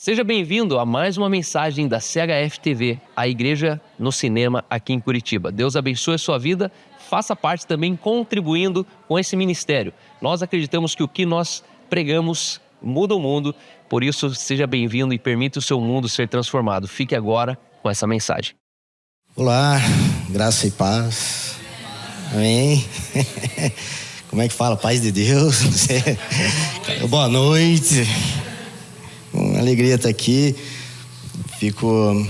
Seja bem-vindo a mais uma mensagem da CHF TV, a igreja no cinema aqui em Curitiba. Deus abençoe a sua vida, faça parte também contribuindo com esse ministério. Nós acreditamos que o que nós pregamos muda o mundo, por isso seja bem-vindo e permita o seu mundo ser transformado. Fique agora com essa mensagem. Olá, graça e paz. Amém. Como é que fala? Paz de Deus. Boa noite. Uma alegria estar aqui. Fico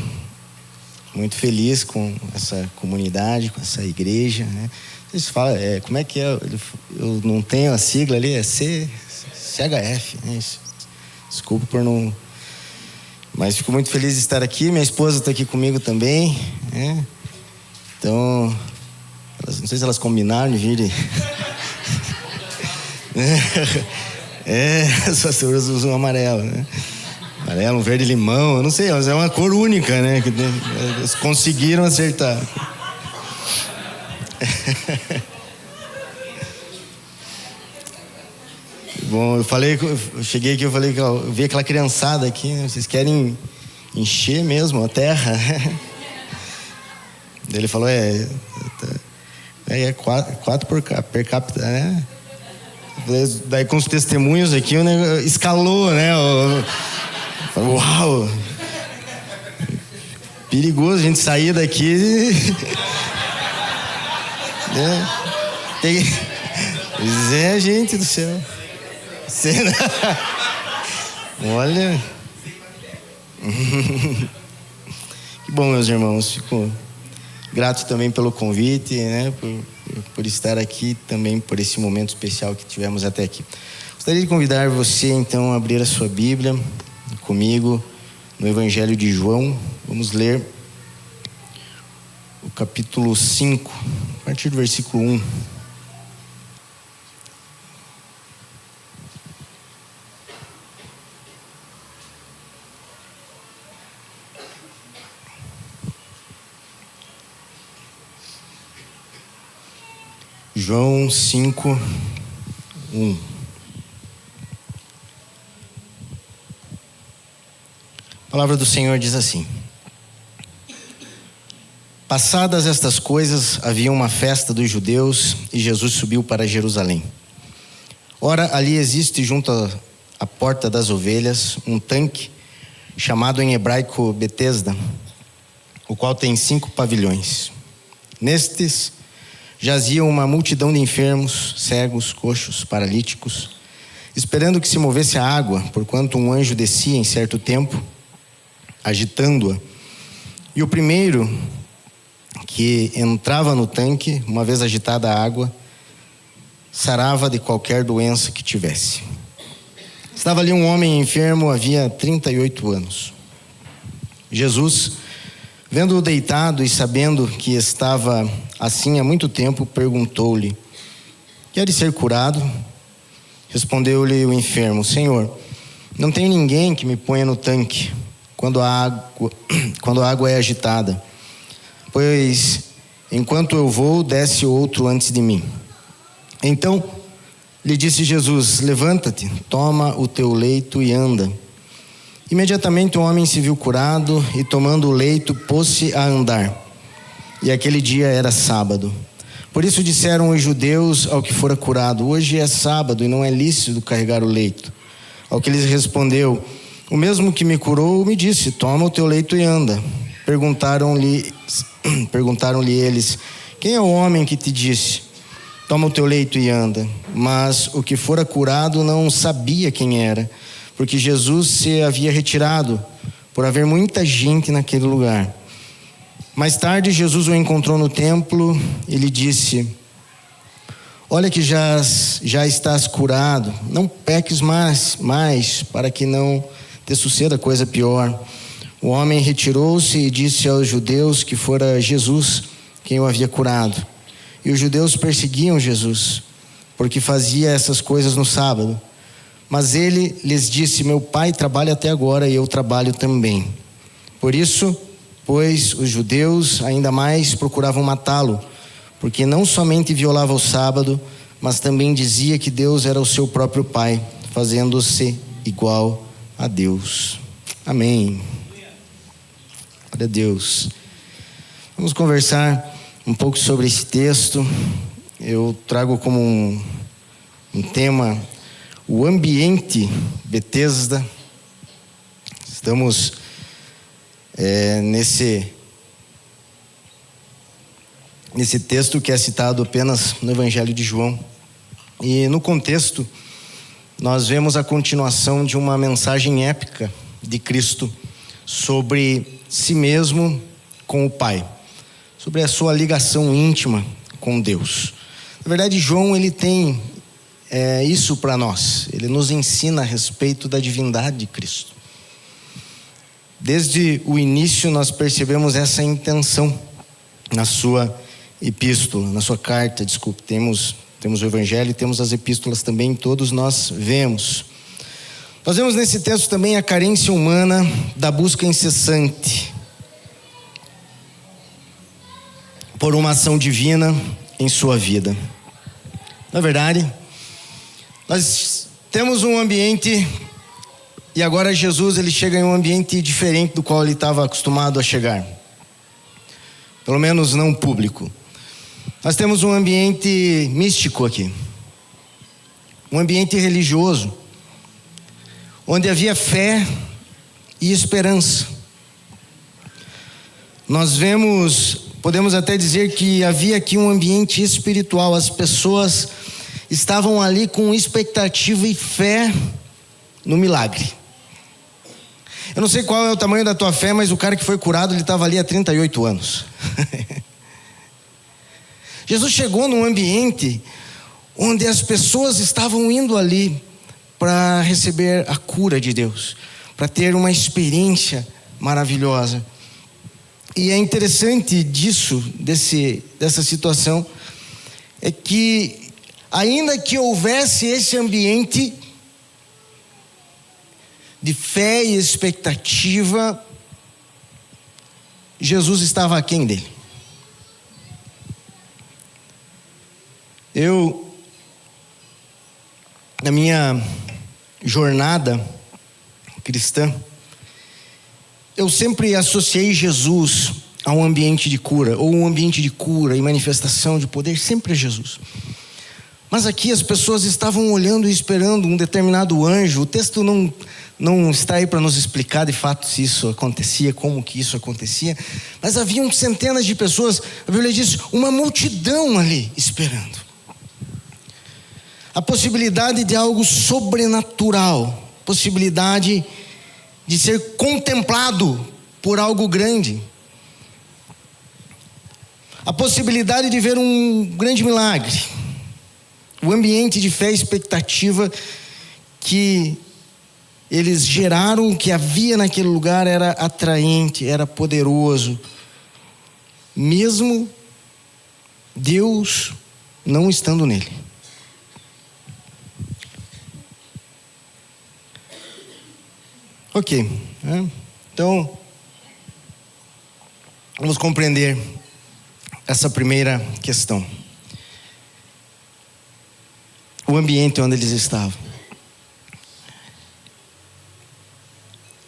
muito feliz com essa comunidade, com essa igreja, né? Vocês falam, como é que é? Eu não tenho a sigla ali, é CHF, né? Desculpa por não... Mas fico muito feliz de estar aqui. Minha esposa está aqui comigo também, né? Então, não sei se elas combinaram de vir. As pastoras usam amarelo, né? Amarelo, um verde limão, eu não sei, mas é uma cor única, né? Que eles conseguiram acertar. Bom, eu cheguei aqui, eu falei que eu vi aquela criançada aqui, né? Vocês querem encher mesmo a terra? Ele falou, é 4 per capita, né? Daí com os testemunhos aqui, o negócio escalou, né? Uau! Perigoso a gente sair daqui. Pois é, gente do céu. Olha. Que bom, meus irmãos. Fico grato também pelo convite, né? Por estar aqui, também por esse momento especial que tivemos até aqui. Gostaria de convidar você, então, a abrir a sua Bíblia comigo no Evangelho de João. Vamos ler o capítulo 5, a partir do versículo 1. João 5, 1. A palavra do Senhor diz assim: passadas estas coisas, havia uma festa dos judeus e Jesus subiu para Jerusalém. Ora, ali existe junto à porta das ovelhas um tanque, chamado em hebraico Betesda, o qual tem 5 pavilhões. Nestes jazia uma multidão de enfermos, cegos, coxos, paralíticos, esperando que se movesse a água, porquanto um anjo descia em certo tempo, agitando-a. E o primeiro que entrava no tanque, uma vez agitada a água, sarava de qualquer doença que tivesse. Estava ali um homem enfermo, havia 38 anos. Jesus, vendo-o deitado e sabendo que estava assim há muito tempo, perguntou-lhe: queres ser curado? Respondeu-lhe o enfermo: Senhor, não tenho ninguém que me ponha no tanque quando a água é agitada, pois enquanto eu vou, desce outro antes de mim. Então lhe disse Jesus: levanta-te, toma o teu leito e anda. Imediatamente o homem se viu curado e, tomando o leito, pôs-se a andar. E aquele dia era sábado. Por isso disseram os judeus ao que fora curado: hoje é sábado e não é lícito carregar o leito. Ao que lhes respondeu: o mesmo que me curou me disse: toma o teu leito e anda. Perguntaram-lhe eles: quem é o homem que te disse: toma o teu leito e anda? Mas o que fora curado não sabia quem era, porque Jesus se havia retirado, por haver muita gente naquele lugar. Mais tarde, Jesus o encontrou no templo e lhe disse: olha que já estás curado, não peques mais, para que não te suceda coisa pior. O homem retirou-se e disse aos judeus que fora Jesus quem o havia curado. E os judeus perseguiam Jesus, porque fazia essas coisas no sábado. Mas ele lhes disse: meu pai trabalha até agora e eu trabalho também. Por isso, pois, os judeus ainda mais procuravam matá-lo, porque não somente violava o sábado, mas também dizia que Deus era o seu próprio pai, fazendo-se igual a Deus. Amém. Glória a Deus. Vamos conversar um pouco sobre esse texto. Eu trago como um tema o ambiente Betesda. Estamos nesse texto que é citado apenas no Evangelho de João. E no contexto, nós vemos a continuação de uma mensagem épica de Cristo sobre si mesmo com o Pai, sobre a sua ligação íntima com Deus. Na verdade, João ele tem isso para nós. Ele nos ensina a respeito da divindade de Cristo. Desde o início nós percebemos essa intenção na sua epístola, na sua carta, desculpe. Temos o Evangelho e temos as epístolas também, todos nós vemos. Nós vemos nesse texto também a carência humana da busca incessante por uma ação divina em sua vida. Na verdade, nós temos um ambiente, e agora Jesus ele chega em um ambiente diferente do qual ele estava acostumado a chegar. Pelo menos não público. Nós temos um ambiente místico aqui. Um ambiente religioso, onde havia fé e esperança. Nós podemos até dizer que havia aqui um ambiente espiritual. As pessoas estavam ali com expectativa e fé no milagre. Eu não sei qual é o tamanho da tua fé, mas o cara que foi curado, ele estava ali há 38 anos. Jesus chegou num ambiente onde as pessoas estavam indo ali para receber a cura de Deus, para ter uma experiência maravilhosa. E é interessante dessa situação, é que ainda que houvesse esse ambiente de fé e expectativa, Jesus estava aquém dele. Na minha jornada cristã, eu sempre associei Jesus a um ambiente de cura, ou um ambiente de cura e manifestação de poder, sempre é Jesus. Mas aqui as pessoas estavam olhando e esperando um determinado anjo. O texto não está aí para nos explicar de fato se isso acontecia, como que isso acontecia, mas haviam centenas de pessoas, a Bíblia diz, uma multidão ali esperando. A possibilidade de algo sobrenatural, possibilidade de ser contemplado por algo grande, a possibilidade de ver um grande milagre. O ambiente de fé e expectativa que eles geraram, que havia naquele lugar, era atraente, era poderoso, mesmo Deus não estando nele. Ok, então vamos compreender essa primeira questão. O ambiente onde eles estavam.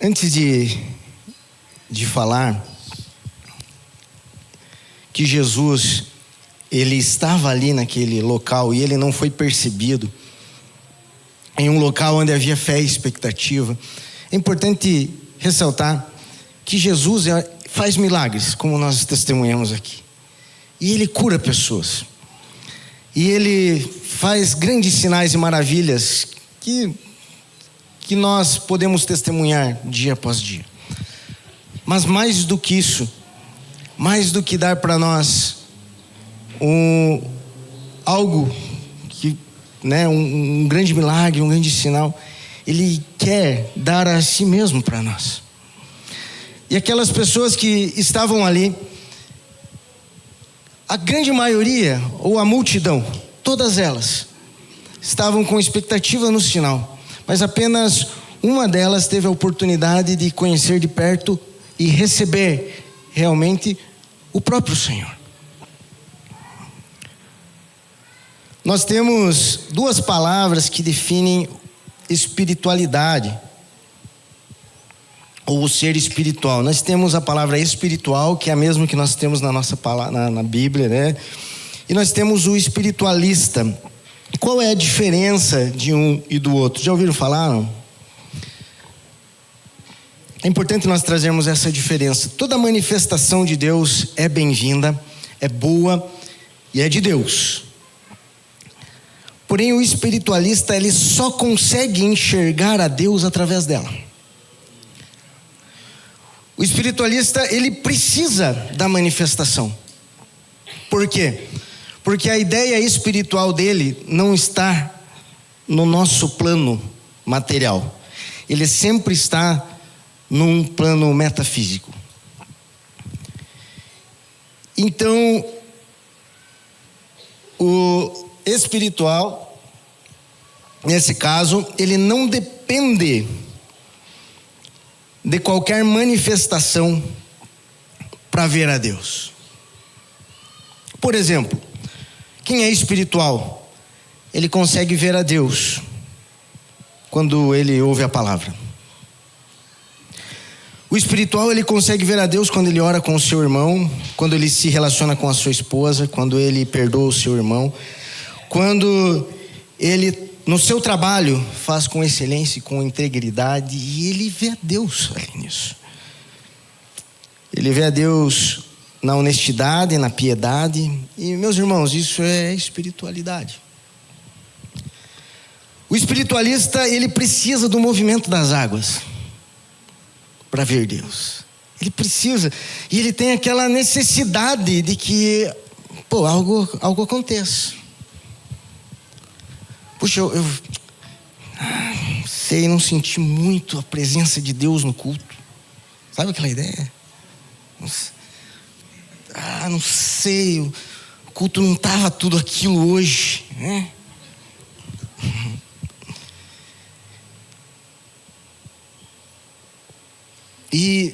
Antes de falar que Jesus, ele estava ali naquele local e ele não foi percebido, em um local onde havia fé e expectativa, é importante ressaltar que Jesus faz milagres, como nós testemunhamos aqui. E ele cura pessoas. E ele faz grandes sinais e maravilhas que nós podemos testemunhar dia após dia. Mas mais do que isso, mais do que dar para nós algo que, um grande milagre, um grande sinal, ele quer dar a si mesmo para nós. E aquelas pessoas que estavam ali, a grande maioria, ou a multidão, todas elas, estavam com expectativa no sinal, mas apenas uma delas teve a oportunidade de conhecer de perto e receber realmente o próprio Senhor. Nós temos duas palavras que definem espiritualidade, ou o ser espiritual. Nós temos a palavra espiritual, que é a mesma que nós temos na nossa na Bíblia, né? E nós temos o espiritualista. Qual é a diferença de um e do outro? Já ouviram falar, não? É importante nós trazermos essa diferença. Toda manifestação de Deus é bem-vinda, é boa e é de Deus. Porém, o espiritualista, ele só consegue enxergar a Deus através dela. O espiritualista, ele precisa da manifestação. Por quê? Porque a ideia espiritual dele não está no nosso plano material. Ele sempre está num plano metafísico. Então, o espiritual, nesse caso, ele não depende de qualquer manifestação para ver a Deus. Por exemplo, quem é espiritual, ele consegue ver a Deus quando ele ouve a palavra. O espiritual, ele consegue ver a Deus quando ele ora com o seu irmão, quando ele se relaciona com a sua esposa, quando ele perdoa o seu irmão, quando ele, no seu trabalho, faz com excelência e com integridade, e ele vê a Deus ali nisso. Ele vê a Deus na honestidade, na piedade, e meus irmãos, isso é espiritualidade. O espiritualista, ele precisa do movimento das águas para ver Deus. Ele precisa, e ele tem aquela necessidade de que, algo aconteça. Puxa, eu não senti muito a presença de Deus no culto. Sabe aquela ideia? Não sei, o culto não estava tudo aquilo hoje, né? E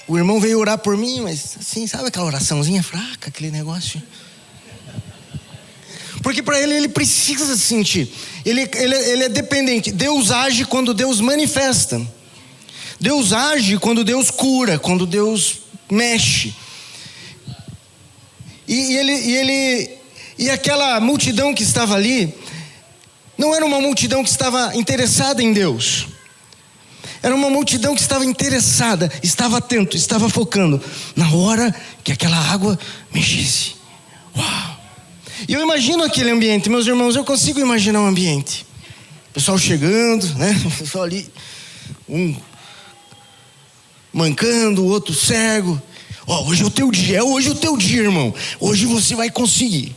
o irmão veio orar por mim, mas assim, sabe aquela oraçãozinha fraca, aquele negócio? Porque para ele precisa sentir. Ele é dependente. Deus age quando Deus manifesta. Deus age quando Deus cura, quando Deus mexe. E aquela multidão que estava ali não era uma multidão que estava interessada em Deus. Era uma multidão que estava interessada, estava atento, estava focando na hora que aquela água mexesse. Uau! E eu imagino aquele ambiente, meus irmãos, eu consigo imaginar um ambiente. O pessoal chegando, né? O pessoal ali, um mancando, o outro cego. Hoje é o teu dia, hoje é o teu dia, irmão. Hoje você vai conseguir.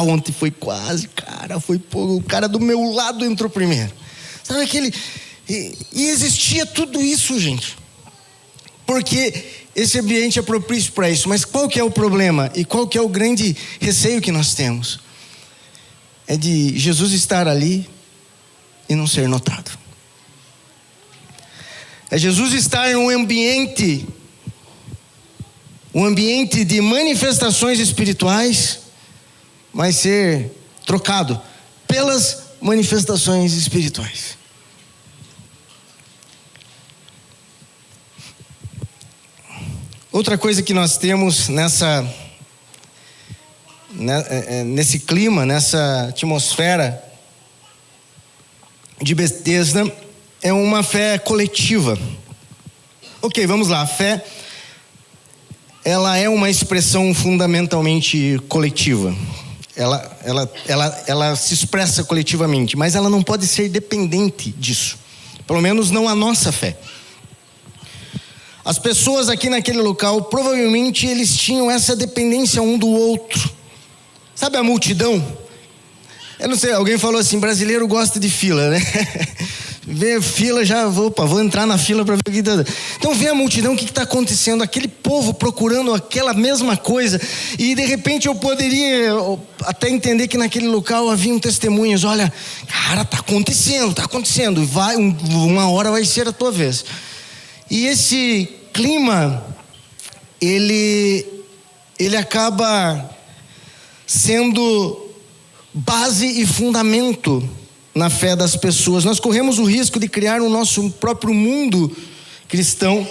Ontem foi quase, cara, o cara do meu lado entrou primeiro. Sabe aquele... E existia tudo isso, gente, porque esse ambiente é propício para isso. Mas qual que é o problema? E qual que é o grande receio que nós temos? É de Jesus estar ali e não ser notado. É Jesus estar em um ambiente de manifestações espirituais, mas ser trocado pelas manifestações espirituais. Outra coisa que nós temos nesse clima, nessa atmosfera de Betesda, é uma fé coletiva. Ok, vamos lá. A fé, ela é uma expressão fundamentalmente coletiva. Ela se expressa coletivamente, mas ela não pode ser dependente disso. Pelo menos não a nossa fé. As pessoas aqui naquele local, provavelmente eles tinham essa dependência um do outro. Sabe a multidão? Eu não sei, alguém falou assim, brasileiro gosta de fila, né? Vê fila, já vou entrar na fila para ver o que está. Então vê a multidão, o que está acontecendo? Aquele povo procurando aquela mesma coisa. E de repente eu poderia até entender que naquele local haviam testemunhas. Olha, cara, está acontecendo. Uma hora vai ser a tua vez. E esse clima, ele acaba sendo base e fundamento na fé das pessoas. Nós corremos o risco de criar o nosso próprio mundo cristão,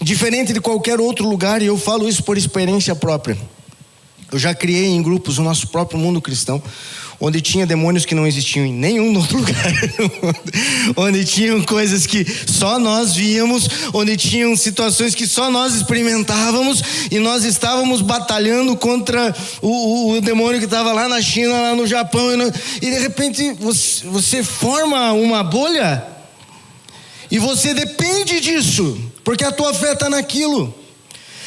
diferente de qualquer outro lugar, e eu falo isso por experiência própria. Eu já criei em grupos o nosso próprio mundo cristão, onde tinha demônios que não existiam em nenhum outro lugar, onde tinham coisas que só nós víamos, onde tinham situações que só nós experimentávamos, e nós estávamos batalhando contra o demônio que estava lá na China, lá no Japão, e de repente você forma uma bolha, e você depende disso, porque a tua fé está naquilo.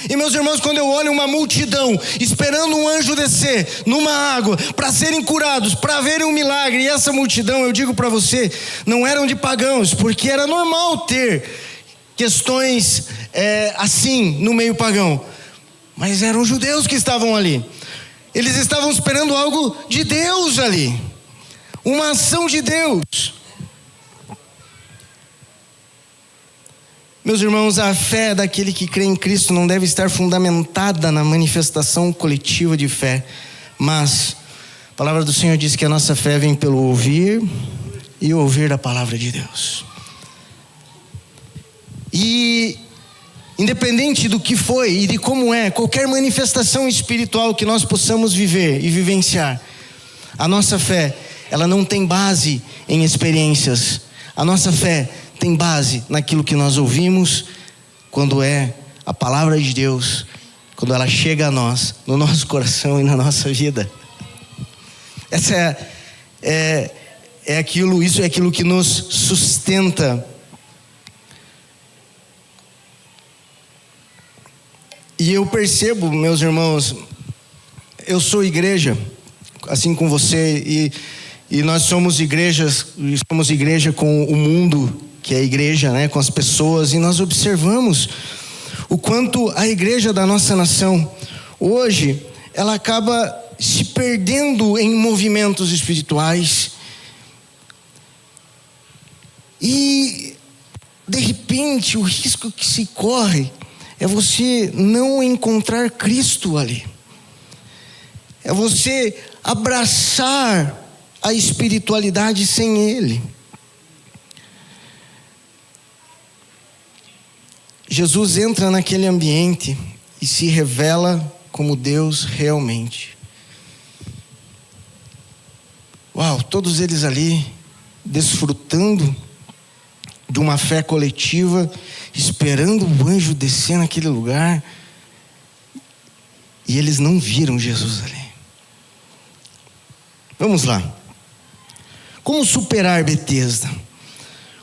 E meus irmãos, quando eu olho uma multidão esperando um anjo descer numa água para serem curados, para verem um milagre, e essa multidão, eu digo para você, não eram de pagãos, porque era normal ter questões assim no meio pagão, mas eram judeus que estavam ali. Eles estavam esperando algo de Deus ali, uma ação de Deus. Meus irmãos, a fé daquele que crê em Cristo não deve estar fundamentada na manifestação coletiva de fé, mas a palavra do Senhor diz que a nossa fé vem pelo ouvir e ouvir a palavra de Deus. E independente do que foi e de como é, qualquer manifestação espiritual que nós possamos viver e vivenciar, a nossa fé, ela não tem base em experiências. A nossa fé tem base naquilo que nós ouvimos, quando é a palavra de Deus, quando ela chega a nós, no nosso coração e na nossa vida. Essa isso é aquilo que nos sustenta. E eu percebo, meus irmãos, eu sou igreja, assim como você, e nós somos igreja com o mundo, que é a igreja, né, com as pessoas, e nós observamos o quanto a igreja da nossa nação, hoje, ela acaba se perdendo em movimentos espirituais, e de repente o risco que se corre é você não encontrar Cristo ali, é você abraçar a espiritualidade sem Ele. Jesus entra naquele ambiente e se revela como Deus realmente. Uau, todos eles ali desfrutando de uma fé coletiva, esperando o anjo descer naquele lugar, e eles não viram Jesus ali. Vamos lá. Como superar Betesda?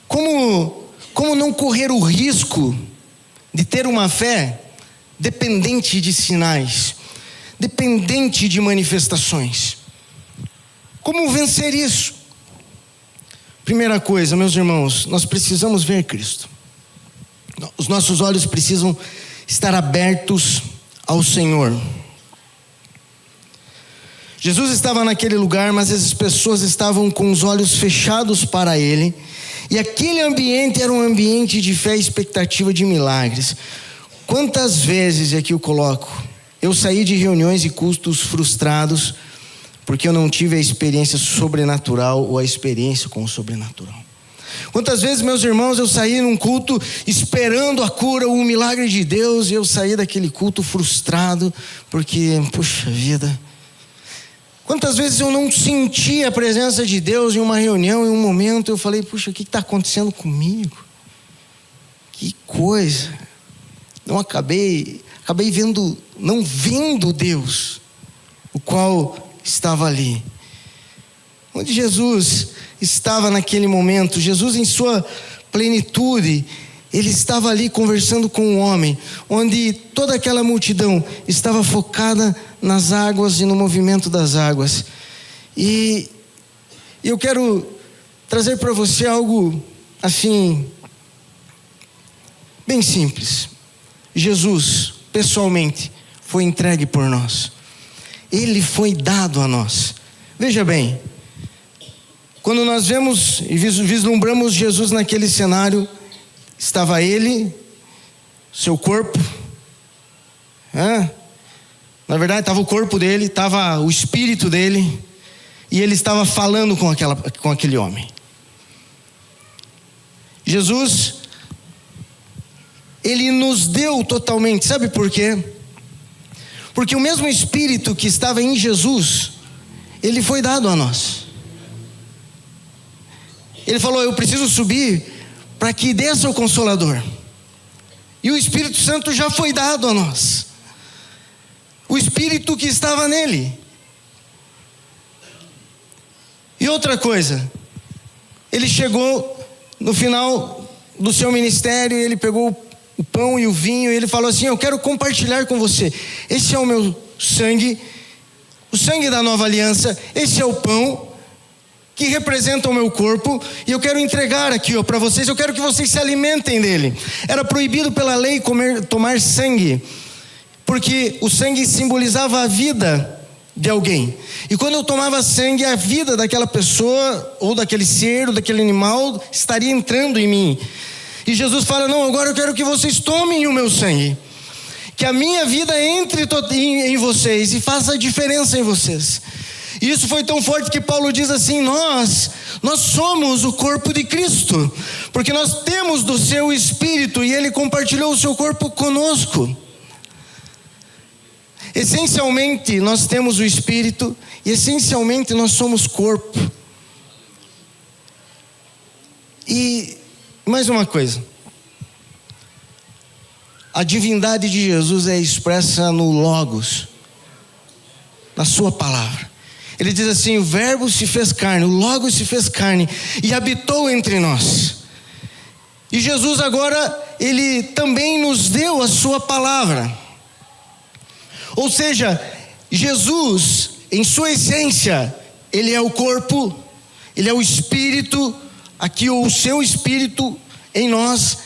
Como não correr o risco de ter uma fé dependente de sinais, dependente de manifestações? Como vencer isso? Primeira coisa, meus irmãos, nós precisamos ver Cristo. Os nossos olhos precisam estar abertos ao Senhor. Jesus estava naquele lugar, mas as pessoas estavam com os olhos fechados para Ele, e aquele ambiente era um ambiente de fé e expectativa de milagres. Quantas vezes é que eu coloco? Eu saí de reuniões e cultos frustrados, porque eu não tive a experiência sobrenatural ou a experiência com o sobrenatural. Quantas vezes, meus irmãos, eu saí num culto esperando a cura, o milagre de Deus, e eu saí daquele culto frustrado, porque, puxa vida. Quantas vezes eu não senti a presença de Deus em uma reunião, em um momento, eu falei, puxa, o que está acontecendo comigo? Que coisa. Acabei não vendo Deus, o qual estava ali. Onde Jesus estava naquele momento, Jesus em sua plenitude, Ele estava ali conversando com um homem, onde toda aquela multidão estava focada nas águas e no movimento das águas. E eu quero trazer para você algo assim, bem simples. Jesus, pessoalmente, foi entregue por nós. Ele foi dado a nós. Veja bem, quando nós vemos e vislumbramos Jesus naquele cenário, estava Ele, seu corpo, na verdade estava o corpo dele, estava o espírito dele, e ele estava falando com aquele homem. Jesus, ele nos deu totalmente, sabe por quê? Porque o mesmo Espírito que estava em Jesus, ele foi dado a nós. Ele falou: eu preciso subir para que desça o Consolador. E o Espírito Santo já foi dado a nós. O Espírito que estava nele. E outra coisa, ele chegou no final do seu ministério, ele pegou o pão e o vinho, e ele falou assim: eu quero compartilhar com você. Esse é o meu sangue, o sangue da nova aliança. Esse é o pão que representa o meu corpo, e eu quero entregar aqui para vocês. Eu quero que vocês se alimentem dele. Era proibido pela lei tomar sangue, porque o sangue simbolizava a vida de alguém. E quando eu tomava sangue, a vida daquela pessoa, ou daquele ser, ou daquele animal, estaria entrando em mim. E Jesus fala: não, agora eu quero que vocês tomem o meu sangue, que a minha vida entre em vocês e faça a diferença em vocês. E isso foi tão forte que Paulo diz assim: nós somos o corpo de Cristo, porque nós temos do seu Espírito, e ele compartilhou o seu corpo conosco. Essencialmente nós temos o Espírito, e essencialmente nós somos corpo. E mais uma coisa, a divindade de Jesus é expressa no Logos, na sua palavra. Ele diz assim: o verbo se fez carne, o Logos se fez carne e habitou entre nós. E Jesus agora, ele também nos deu a sua palavra. Ou seja, Jesus, em sua essência, ele é o corpo, ele é o Espírito, aqui o seu Espírito em nós,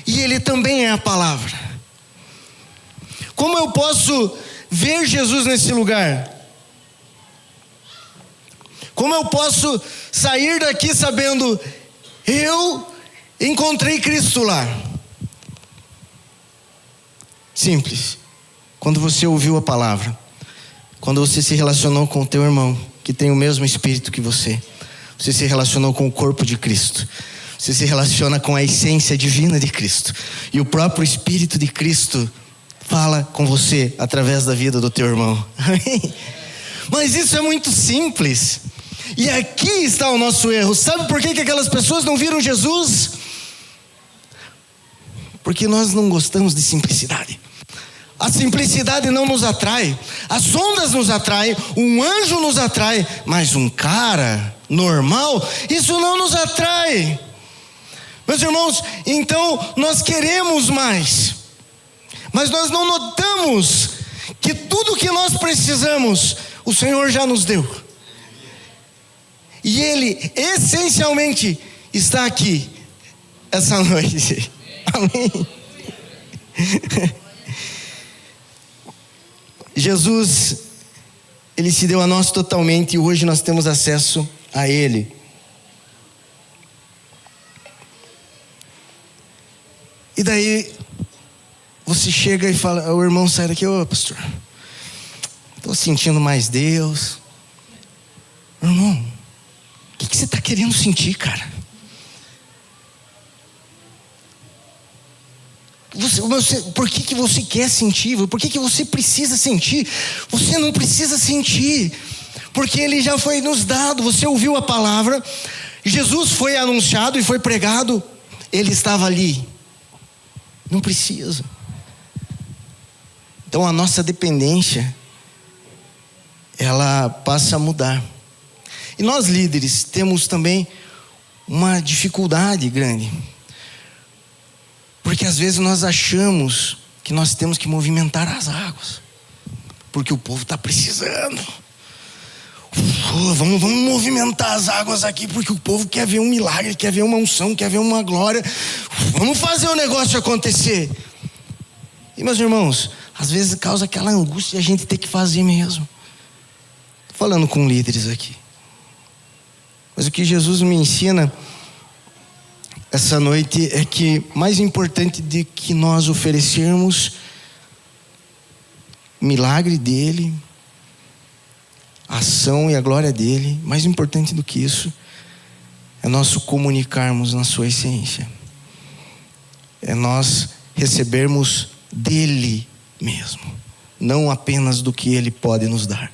e ele também é a palavra. Como eu posso ver Jesus nesse lugar? Como eu posso sair daqui sabendo: eu encontrei Cristo lá? Simples. Quando você ouviu a palavra, quando você se relacionou com o teu irmão, que tem o mesmo Espírito que você se relacionou com o corpo de Cristo, você se relaciona com a essência divina de Cristo, e o próprio Espírito de Cristo fala com você através da vida do teu irmão. Mas isso é muito simples, e aqui está o nosso erro. Sabe por que aquelas pessoas não viram Jesus? Porque nós não gostamos de simplicidade. A simplicidade não nos atrai. As ondas nos atraem, um anjo nos atrai, mas um cara normal, isso não nos atrai. Meus irmãos, então nós queremos mais, mas nós não notamos que tudo que nós precisamos, o Senhor já nos deu. E Ele essencialmente está aqui essa noite. Amém. Jesus, ele se deu a nós totalmente, e hoje nós temos acesso a ele. E daí você chega e fala: o irmão sai daqui: ô pastor, estou sentindo mais Deus. Irmão, o que você está querendo sentir, cara? Por que você quer sentir? Por que você precisa sentir? Você não precisa sentir, porque ele já foi nos dado. Você ouviu a palavra, Jesus foi anunciado e foi pregado, ele estava ali. Não precisa. Então a nossa dependência, ela passa a mudar. E nós líderes temos também uma dificuldade grande, porque às vezes nós achamos que nós temos que movimentar as águas, porque o povo está precisando. Vamos movimentar as águas aqui, porque o povo quer ver um milagre, quer ver uma unção, quer ver uma glória. Vamos fazer o negócio acontecer. E meus irmãos, às vezes causa aquela angústia e a gente tem que fazer mesmo. Estou falando com líderes aqui. Mas o que Jesus me ensina essa noite é que mais importante de que nós oferecermos o milagre dele, a ação e a glória dele. Mais importante do que isso é nós comunicarmos na sua essência, é nós recebermos dele mesmo, não apenas do que ele pode nos dar.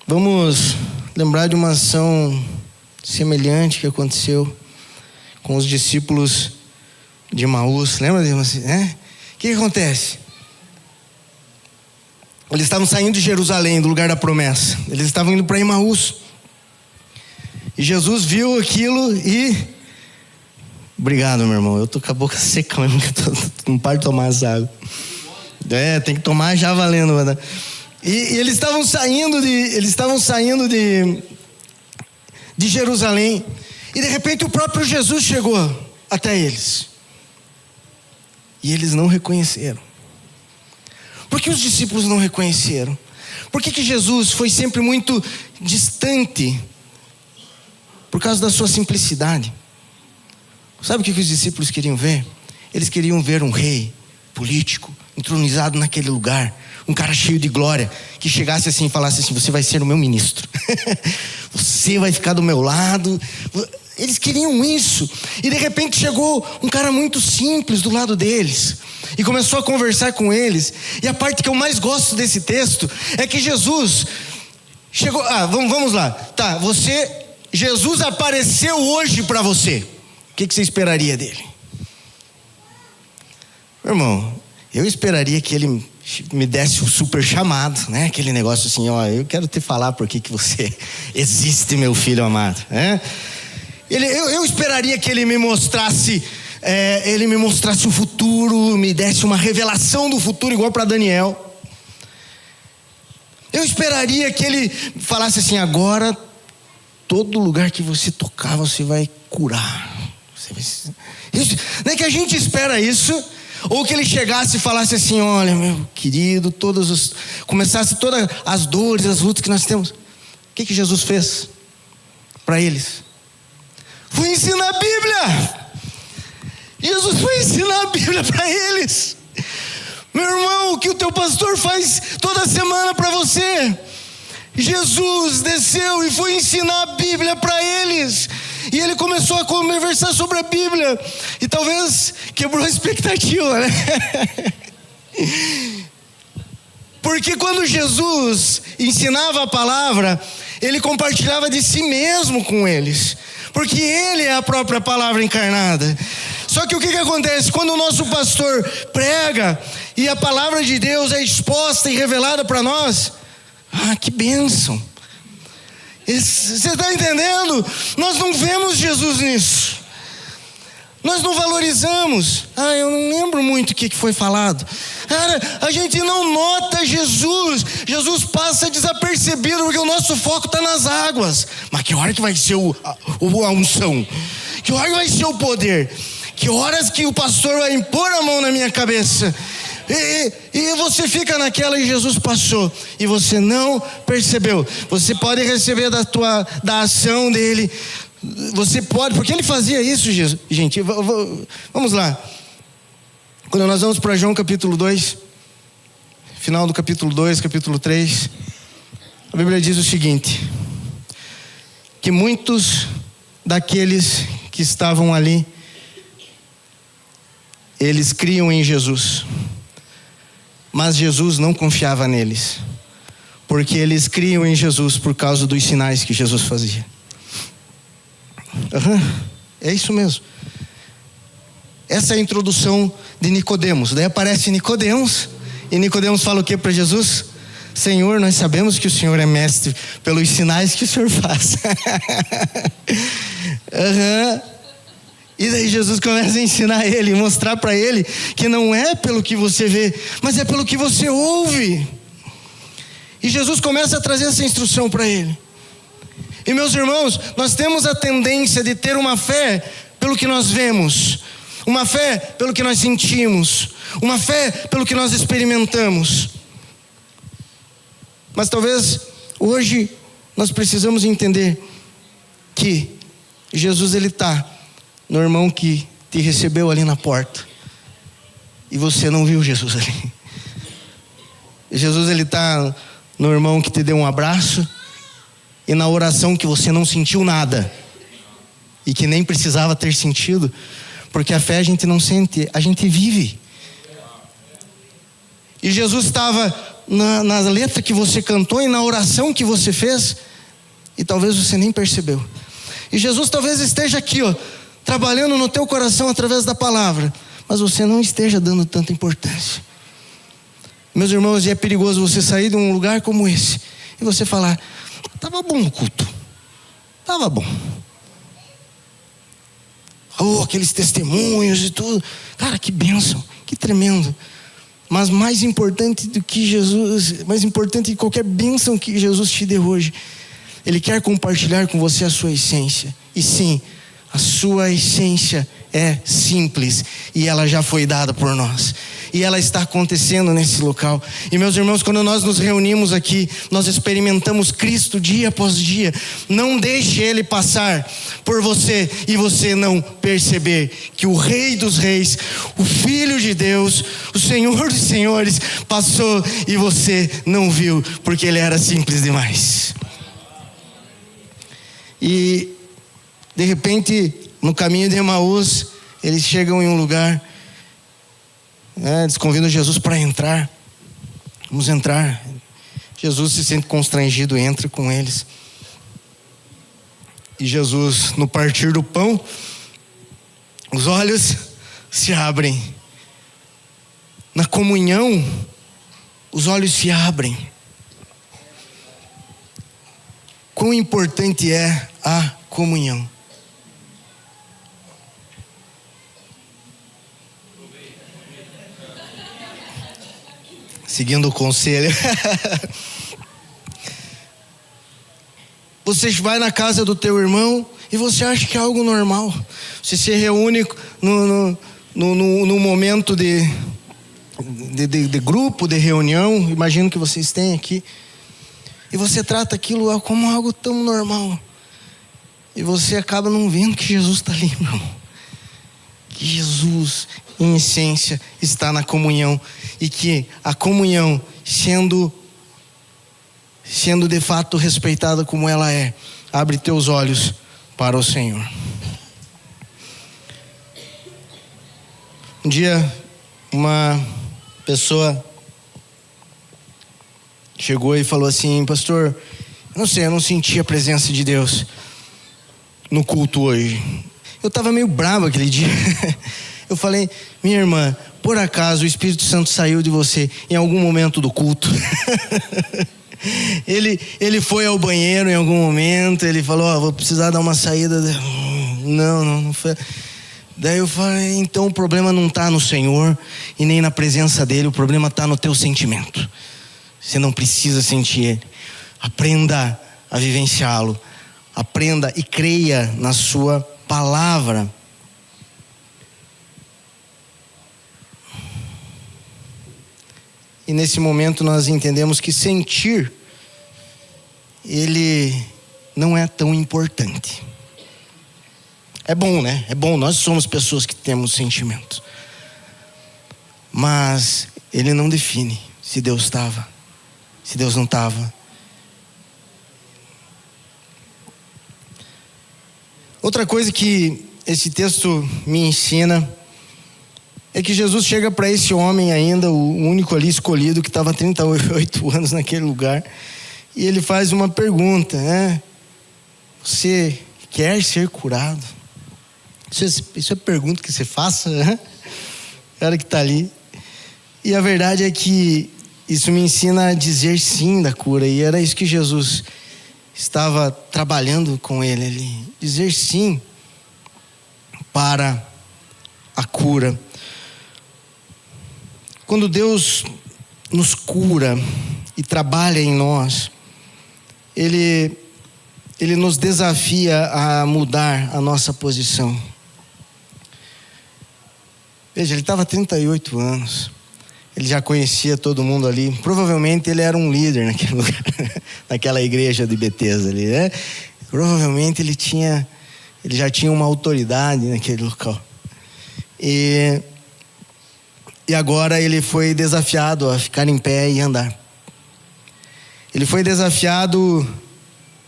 Vamos lembrar de uma ação semelhante que aconteceu com os discípulos de Emaús. Lembra disso, né? O que acontece? Eles estavam saindo de Jerusalém, do lugar da promessa. Eles estavam indo para Emaús. E Jesus viu aquilo e... Obrigado, meu irmão. Eu tô com a boca seca mesmo, não paro de tomar essa água. Tem que tomar já valendo. Né? E eles estavam saindo de Jerusalém. E de repente o próprio Jesus chegou até eles. E eles não reconheceram. Por que os discípulos não reconheceram? Por que Jesus foi sempre muito distante? Por causa da sua simplicidade. Sabe o que os discípulos queriam ver? Eles queriam ver um rei político entronizado naquele lugar, um cara cheio de glória, que chegasse assim e falasse assim: você vai ser o meu ministro, você vai ficar do meu lado. Eles queriam isso. E de repente chegou um cara muito simples do lado deles e começou a conversar com eles. E a parte que eu mais gosto desse texto é que Jesus chegou. Vamos lá. Tá, Jesus apareceu hoje para você. O que você esperaria dele? Meu irmão, eu esperaria que ele me desse um super chamado, né? Aquele negócio assim: ó, eu quero te falar por que você existe, meu filho amado, né? Eu esperaria que ele me mostrasse o futuro, me desse uma revelação do futuro igual para Daniel. Eu esperaria que ele falasse assim: agora todo lugar que você tocar você vai curar. Não é que a gente espera isso, ou que ele chegasse e falasse assim: olha, meu querido, começasse todas as dores, as lutas que nós temos. O que Jesus fez para eles? Foi ensinar a Bíblia. Jesus foi ensinar a Bíblia para eles. Meu irmão, o que o teu pastor faz toda semana para você? Jesus desceu e foi ensinar a Bíblia para eles. E ele começou a conversar sobre a Bíblia. E talvez quebrou a expectativa, né? Porque quando Jesus ensinava a palavra, ele compartilhava de si mesmo com eles. Porque ele é a própria palavra encarnada. Só que o que acontece? Quando o nosso pastor prega e a palavra de Deus é exposta e revelada para nós, que bênção! Você está entendendo? Nós não vemos Jesus nisso. Nós não valorizamos. Eu não lembro muito o que foi falado. Cara, a gente não nota Jesus. Jesus passa desapercebido porque o nosso foco está nas águas. Mas que hora que vai ser a unção? Que hora que vai ser o poder? Que horas que o pastor vai impor a mão na minha cabeça? E você fica naquela e Jesus passou e você não percebeu. Você pode receber da ação dele. Você pode, porque ele fazia isso, Jesus. Gente, vamos lá. Quando nós vamos para João capítulo 2, final do capítulo 2, capítulo 3, a Bíblia diz o seguinte: que muitos daqueles que estavam ali, eles criam em Jesus, mas Jesus não confiava neles, porque eles criam em Jesus por causa dos sinais que Jesus fazia. É isso mesmo. Essa é a introdução de Nicodemos. Daí aparece Nicodemos, e Nicodemos fala o que para Jesus? Senhor, nós sabemos que o Senhor é mestre pelos sinais que o Senhor faz. E daí Jesus começa a ensinar ele, mostrar para ele que não é pelo que você vê, mas é pelo que você ouve. E Jesus começa a trazer essa instrução para ele. E meus irmãos, nós temos a tendência de ter uma fé pelo que nós vemos, uma fé pelo que nós sentimos, uma fé pelo que nós experimentamos. Mas talvez hoje nós precisamos entender que Jesus, ele está no irmão que te recebeu ali na porta e você não viu Jesus ali. Jesus, ele está no irmão que te deu um abraço e na oração que você não sentiu nada e que nem precisava ter sentido, porque a fé a gente não sente, a gente vive. E Jesus estava na letra que você cantou e na oração que você fez e talvez você nem percebeu. E Jesus talvez esteja aqui, trabalhando no teu coração através da palavra, mas você não esteja dando tanta importância. Meus irmãos, e é perigoso você sair de um lugar como esse e você falar: estava bom o culto, estava bom. Aqueles testemunhos e tudo, cara, que bênção, que tremendo. Mas mais importante do que Jesus, mais importante que qualquer bênção que Jesus te deu hoje, Ele quer compartilhar com você a sua essência. E sim, a sua essência é simples e ela já foi dada por nós. E ela está acontecendo nesse local. E meus irmãos, quando nós nos reunimos aqui, nós experimentamos Cristo dia após dia. Não deixe Ele passar por você e você não perceber que o Rei dos Reis, o Filho de Deus, o Senhor dos Senhores passou e você não viu, porque Ele era simples demais. E de repente, no caminho de Emaús, eles chegam em um lugar, eles convidam Jesus para entrar. Vamos entrar. Jesus se sente constrangido, entra com eles. E Jesus, no partir do pão, os olhos se abrem. Na comunhão, os olhos se abrem. Quão importante é a comunhão. Seguindo o conselho. Você vai na casa do teu irmão e você acha que é algo normal. Você se reúne no momento de grupo, de reunião, imagino que vocês têm aqui. E você trata aquilo como algo tão normal. E você acaba não vendo que Jesus está ali, irmão. Que Jesus, em essência, está na comunhão. E que a comunhão, sendo de fato respeitada como ela é, abre teus olhos para o Senhor. Um dia, uma pessoa chegou e falou assim: pastor, eu não senti a presença de Deus no culto hoje. Eu estava meio bravo aquele dia. Eu falei: minha irmã, por acaso o Espírito Santo saiu de você em algum momento do culto? Ele foi ao banheiro em algum momento, ele falou: vou precisar dar uma saída. Não foi. Daí eu falei: então o problema não está no Senhor e nem na presença dele, o problema está no teu sentimento. Você não precisa sentir ele. Aprenda a vivenciá-lo. Aprenda e creia na sua palavra. E nesse momento nós entendemos que sentir, ele não é tão importante. É bom, né? É bom, nós somos pessoas que temos sentimentos. Mas ele não define se Deus estava, se Deus não estava. Outra coisa que esse texto me ensina é que Jesus chega para esse homem ainda, o único ali escolhido que estava há 38 anos naquele lugar, e ele faz uma pergunta, né? Você quer ser curado? Isso é pergunta que você faça, né? O cara que está ali. E a verdade é que isso me ensina a dizer sim da cura, e era isso que Jesus estava trabalhando com ele ali, dizer sim para a cura. Quando Deus nos cura e trabalha em nós, Ele nos desafia a mudar a nossa posição. Veja, ele estava há 38 anos. Ele já conhecia todo mundo ali. Provavelmente ele era um líder naquele lugar, naquela igreja de Betesda ali, né? Provavelmente ele já tinha uma autoridade naquele local. E agora ele foi desafiado a ficar em pé e andar. Ele foi desafiado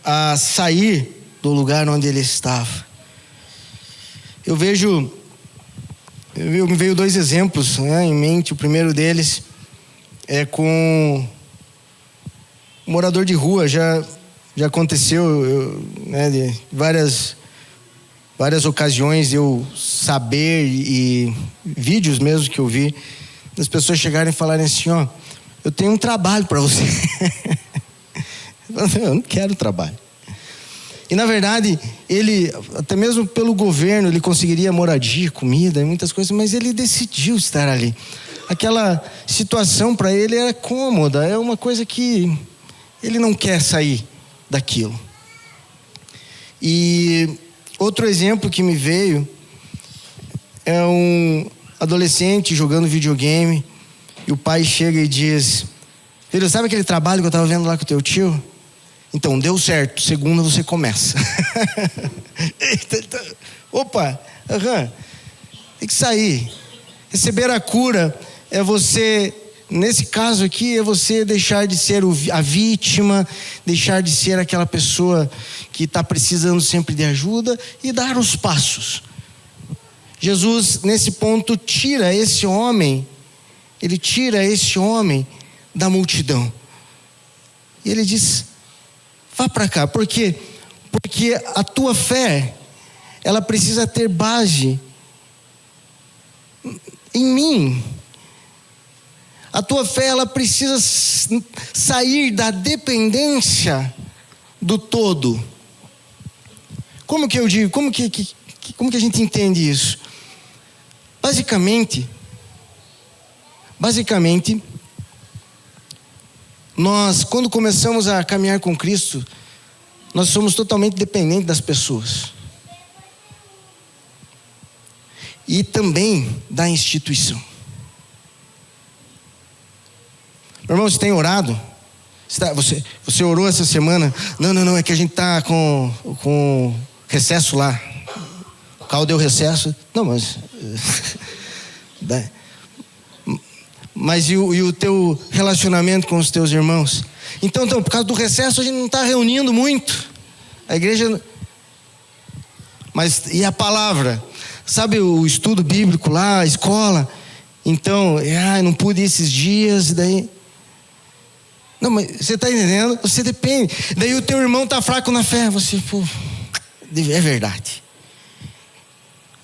a sair do lugar onde ele estava. Me veio dois exemplos, né, em mente. O primeiro deles é com um morador de rua. Já aconteceu, né, de várias ocasiões eu saber, e vídeos mesmo que eu vi, das pessoas chegarem e falarem assim: ó, eu tenho um trabalho para você. Eu não quero trabalho. E na verdade, ele, até mesmo pelo governo, ele conseguiria moradia, comida e muitas coisas, mas ele decidiu estar ali. Aquela situação para ele era cômoda, é uma coisa que ele não quer sair daquilo. E outro exemplo que me veio é um adolescente jogando videogame, e o pai chega e diz: filho, sabe aquele trabalho que eu estava vendo lá com o teu tio? Então, deu certo, segunda você começa. Opa, tem que sair. Receber a cura é você, nesse caso aqui, é você deixar de ser a vítima, deixar de ser aquela pessoa que está precisando sempre de ajuda e dar os passos. Jesus, nesse ponto, ele tira esse homem da multidão. E ele diz: vá para cá. Por quê? Porque a tua fé, ela precisa ter base em mim. A tua fé, ela precisa sair da dependência do todo. Como que eu digo? Como que a gente entende isso? Basicamente, nós, quando começamos a caminhar com Cristo, nós somos totalmente dependentes das pessoas. E também da instituição. Meu irmão, você tem orado? Você orou essa semana? Não, é que a gente está com recesso lá. O Cal deu recesso. Não, mas e o teu relacionamento com os teus irmãos? Então, por causa do recesso, a gente não está reunindo muito. A igreja... Mas e a palavra? Sabe o estudo bíblico lá, a escola? Então, não pude ir esses dias, daí... Não, mas você está entendendo? Você depende. Daí o teu irmão está fraco na fé. Você, é verdade.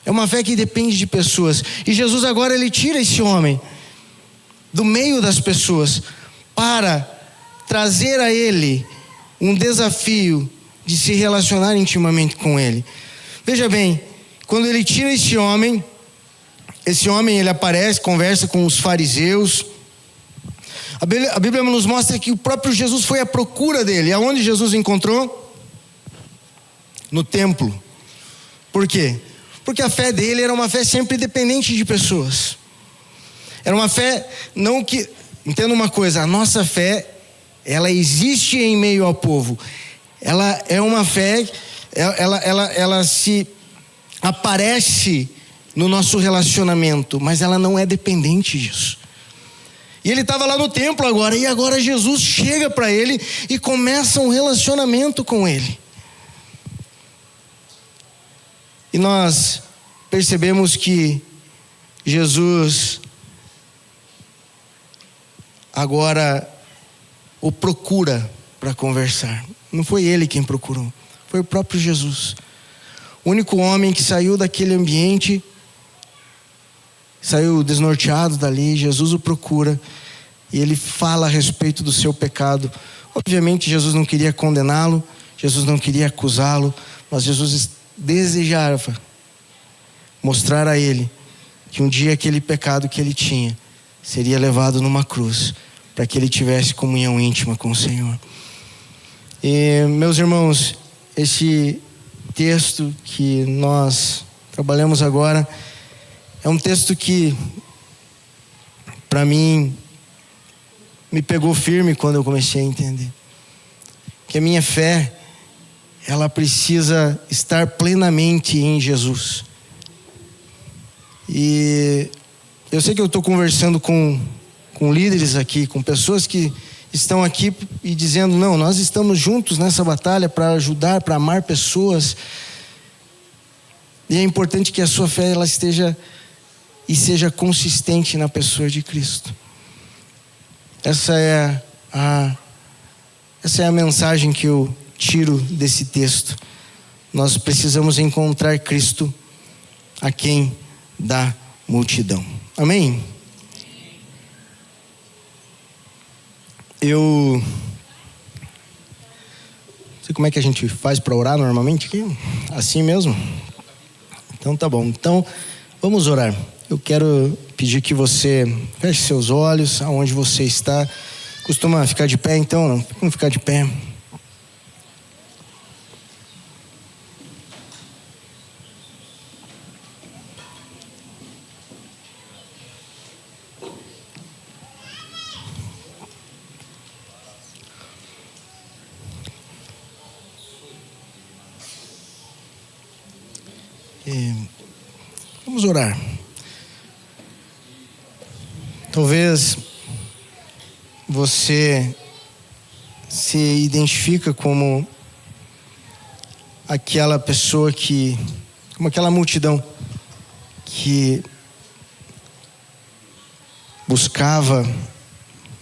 É uma fé que depende de pessoas. E Jesus agora, ele tira esse homem do meio das pessoas para trazer a ele um desafio de se relacionar intimamente com ele. Veja bem, quando ele tira esse homem ele aparece, conversa com os fariseus. A Bíblia nos mostra que o próprio Jesus foi à procura dele. Aonde Jesus encontrou? No templo. Por quê? Porque a fé dele era uma fé sempre dependente de pessoas. Era uma fé, não que... Entenda uma coisa, a nossa fé, ela existe em meio ao povo. Ela é uma fé, ela se aparece no nosso relacionamento, mas ela não é dependente disso. E ele estava lá no templo agora, e agora Jesus chega para ele e começa um relacionamento com ele. E nós percebemos que Jesus agora o procura para conversar. Não foi ele quem procurou, foi o próprio Jesus. O único homem que saiu daquele ambiente, saiu desnorteado dali. Jesus o procura e ele fala a respeito do seu pecado. Obviamente Jesus não queria condená-lo, Jesus não queria acusá-lo, mas Jesus desejava mostrar a ele que um dia aquele pecado que ele tinha seria levado numa cruz, para que ele tivesse comunhão íntima com o Senhor. E, meus irmãos, esse texto que nós trabalhamos agora é um texto que, para mim, me pegou firme quando eu comecei a entender que a minha fé, ela precisa estar plenamente em Jesus. E eu sei que eu estou conversando com líderes aqui, com pessoas que estão aqui e dizendo: não, nós estamos juntos nessa batalha para ajudar, para amar pessoas. E é importante que a sua fé ela esteja e seja consistente na pessoa de Cristo. Essa é a mensagem que eu tiro desse texto. Nós precisamos encontrar Cristo aquém da multidão. Amém? Eu não sei como é que a gente faz para orar normalmente aqui. Assim mesmo? Então tá bom. Então vamos orar. Eu quero pedir que você feche seus olhos aonde você está. Costuma ficar de pé então? Não? Vamos ficar de pé. Vamos orar. Talvez você se identifica como aquela pessoa como aquela multidão que buscava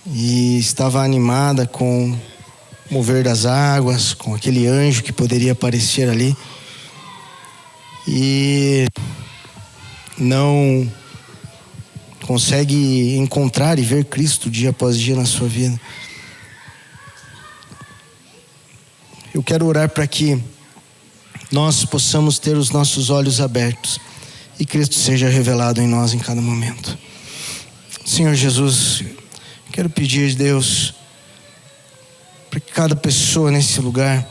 e estava animada com o mover das águas, com aquele anjo que poderia aparecer ali, e não consegue encontrar e ver Cristo dia após dia na sua vida. Eu quero orar para que nós possamos ter os nossos olhos abertos e Cristo seja revelado em nós em cada momento. Senhor Jesus, quero pedir, Deus, para que cada pessoa nesse lugar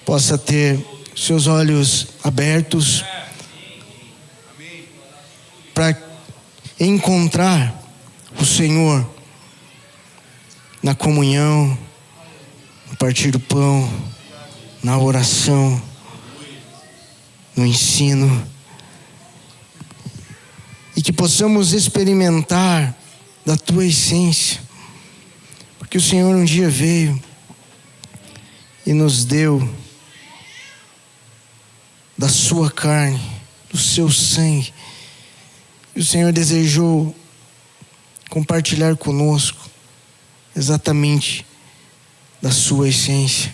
possa ter seus olhos abertos para encontrar o Senhor na comunhão, no partir do pão, na oração, no ensino, e que possamos experimentar da tua essência, porque o Senhor um dia veio e nos deu da sua carne, do seu sangue, e o Senhor desejou compartilhar conosco exatamente da sua essência.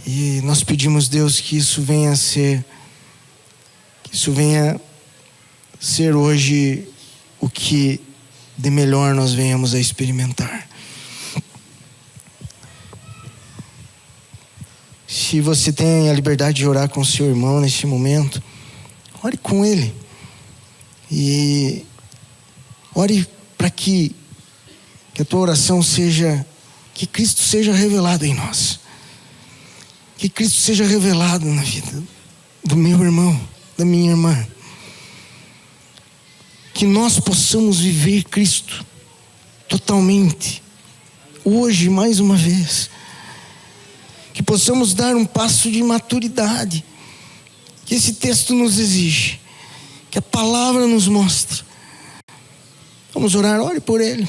E nós pedimos, Deus, que isso venha a ser hoje o que de melhor nós venhamos a experimentar. Se você tem a liberdade de orar com o seu irmão neste momento, ore com ele. E ore para que a tua oração seja, que Cristo seja revelado em nós. Que Cristo seja revelado na vida do meu irmão, da minha irmã. Que nós possamos viver Cristo totalmente, hoje mais uma vez. Que possamos dar um passo de maturidade que esse texto nos exige, que a palavra nos mostra. Vamos orar, ore por ele.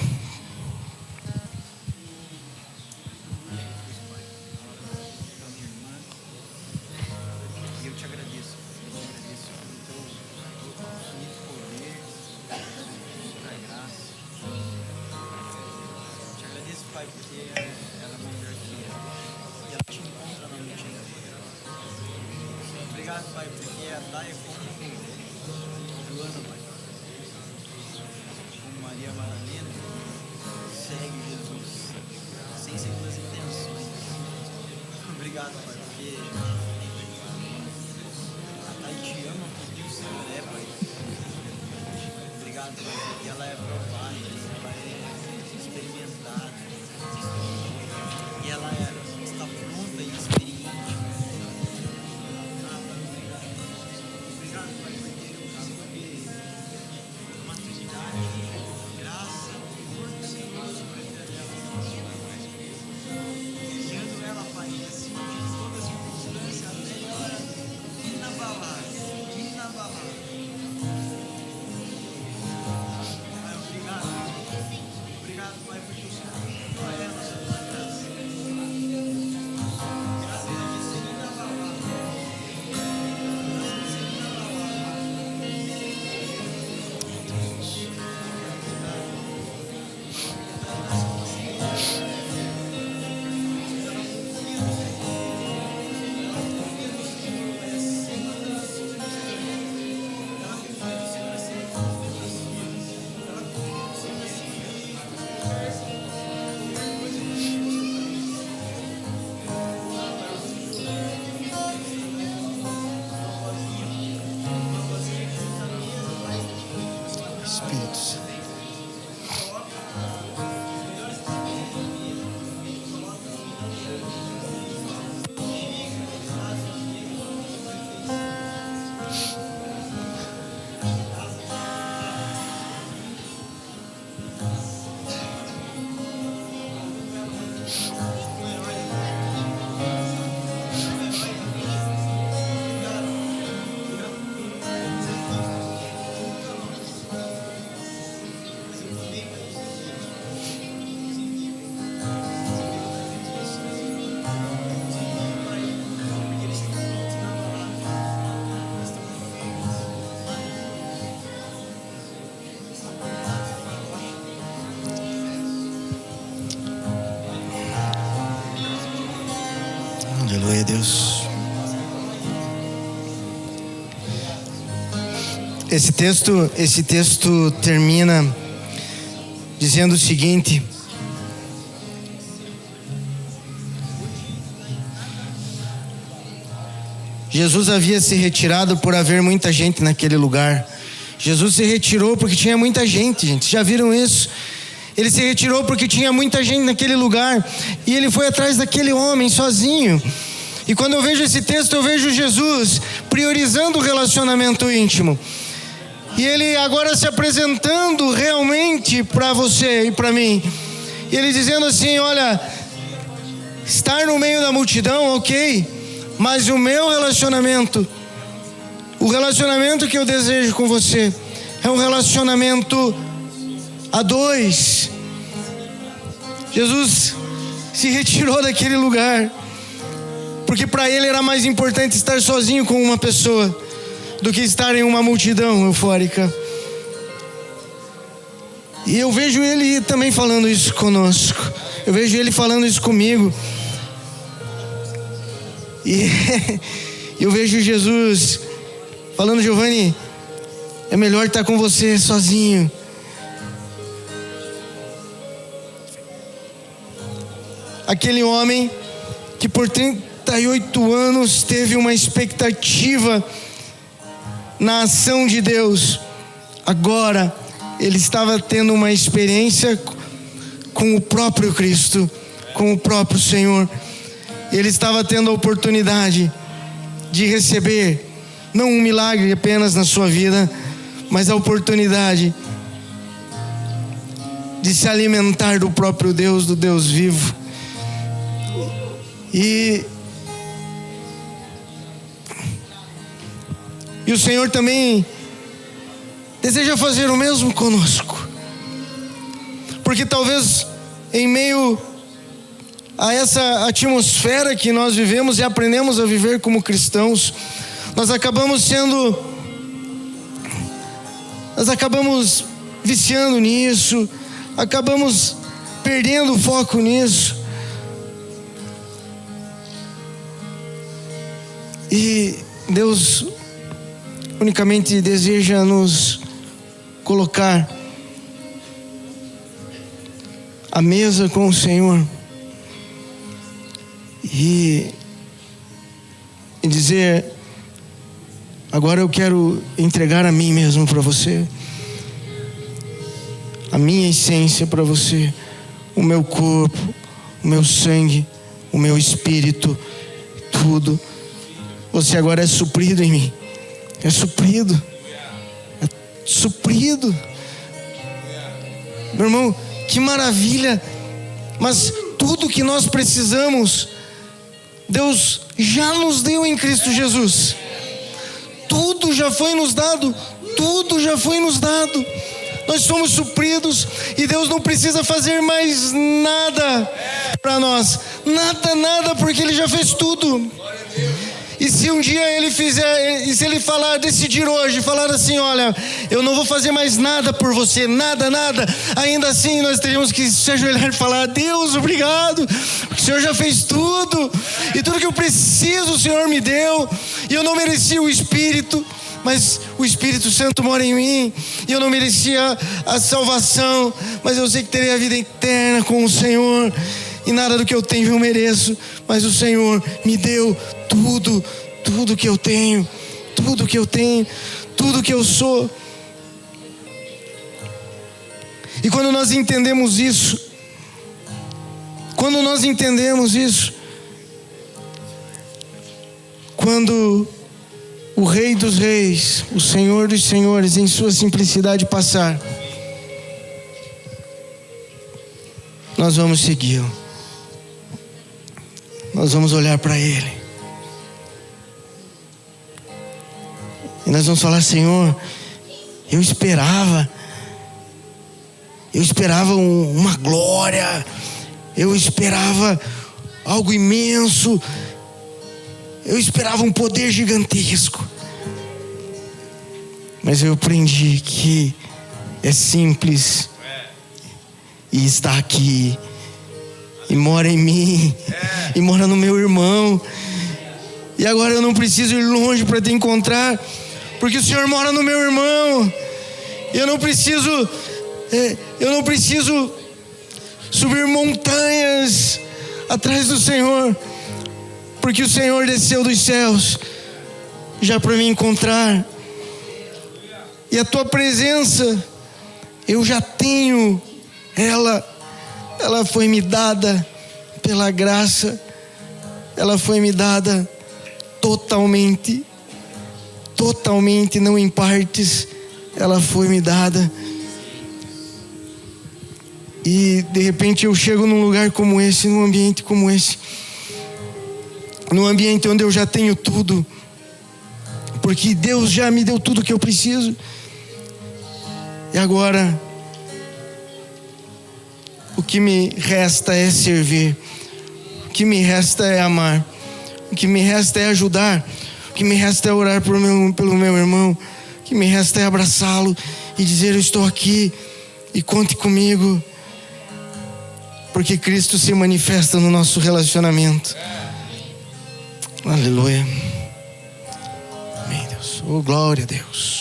Obrigado, Pai, porque a Thay é como Joana, Pai. Como Maria Madalena, segue Jesus sem segundas intenções. Obrigado, Pai, porque a Thay te ama porque o Senhor é, Pai. Obrigado, Pai, porque ela é provada, ela é experimentada. E ela está pronta e experiente. Obrigado. Esse texto termina dizendo o seguinte: Jesus havia se retirado por haver muita gente naquele lugar. Jesus se retirou porque tinha muita gente, gente. Já viram isso? Ele se retirou porque tinha muita gente naquele lugar. E ele foi atrás daquele homem sozinho. E quando eu vejo esse texto, eu vejo Jesus priorizando o relacionamento íntimo. E ele agora se apresentando realmente para você e para mim. E ele dizendo assim: olha, estar no meio da multidão, ok, mas o meu relacionamento, o relacionamento que eu desejo com você, é um relacionamento a dois. Jesus se retirou daquele lugar, porque para ele era mais importante estar sozinho com uma pessoa do que estar em uma multidão eufórica. E eu vejo ele também falando isso conosco. Eu vejo ele falando isso comigo. E eu vejo Jesus falando: Giovanni, é melhor estar com você sozinho. Aquele homem que por 38 anos teve uma expectativa na ação de Deus, agora ele estava tendo uma experiência com o próprio Cristo, com o próprio Senhor. Ele estava tendo a oportunidade de receber não um milagre apenas na sua vida, mas a oportunidade de se alimentar do próprio Deus, do Deus vivo. E o Senhor também deseja fazer o mesmo conosco, porque talvez em meio a essa atmosfera que nós vivemos e aprendemos a viver como cristãos, nós acabamos viciando nisso, acabamos perdendo o foco nisso. E Deus unicamente deseja nos colocar à mesa com o Senhor e dizer: agora eu quero entregar a mim mesmo para você, a minha essência para você, o meu corpo, o meu sangue, o meu espírito, tudo. Você agora é suprido em mim. É suprido. É suprido. Meu irmão, que maravilha. Mas tudo que nós precisamos, Deus já nos deu em Cristo Jesus. Tudo já foi nos dado. Tudo já foi nos dado. Nós somos supridos e Deus não precisa fazer mais nada para nós. Nada, porque Ele já fez tudo. E se um dia Ele fizer, e se Ele decidir hoje, falar assim: olha, eu não vou fazer mais nada por você, nada, ainda assim nós teríamos que se ajoelhar e falar: Deus, obrigado, porque o Senhor já fez tudo, e tudo que eu preciso o Senhor me deu, e eu não merecia o Espírito, mas o Espírito Santo mora em mim, e eu não merecia a salvação, mas eu sei que terei a vida eterna com o Senhor, e nada do que eu tenho eu mereço, mas o Senhor me deu tudo que eu tenho, tudo que eu sou. E quando nós entendemos isso, quando o Rei dos Reis, o Senhor dos Senhores, em sua simplicidade passar, nós vamos segui-lo. Nós vamos olhar para Ele. E nós vamos falar: Senhor, eu esperava uma glória, eu esperava algo imenso, eu esperava um poder gigantesco, mas eu aprendi que é simples e está aqui, e mora em mim, e mora no meu irmão, e agora eu não preciso ir longe para te encontrar, porque o Senhor mora no meu irmão. Eu não preciso subir montanhas atrás do Senhor, porque o Senhor desceu dos céus já para me encontrar. E a tua presença, eu já tenho ela foi me dada pela graça, ela foi me dada totalmente, não em partes, ela foi me dada. E de repente eu chego num lugar como esse, num ambiente como esse, num ambiente onde eu já tenho tudo, porque Deus já me deu tudo que eu preciso. E agora o que me resta é servir, o que me resta é amar, o que me resta é ajudar, o que me resta é orar pelo meu irmão, o que me resta é abraçá-lo e dizer: eu estou aqui e conte comigo, porque Cristo se manifesta no nosso relacionamento. Aleluia. Amém, Deus. Oh, glória a Deus.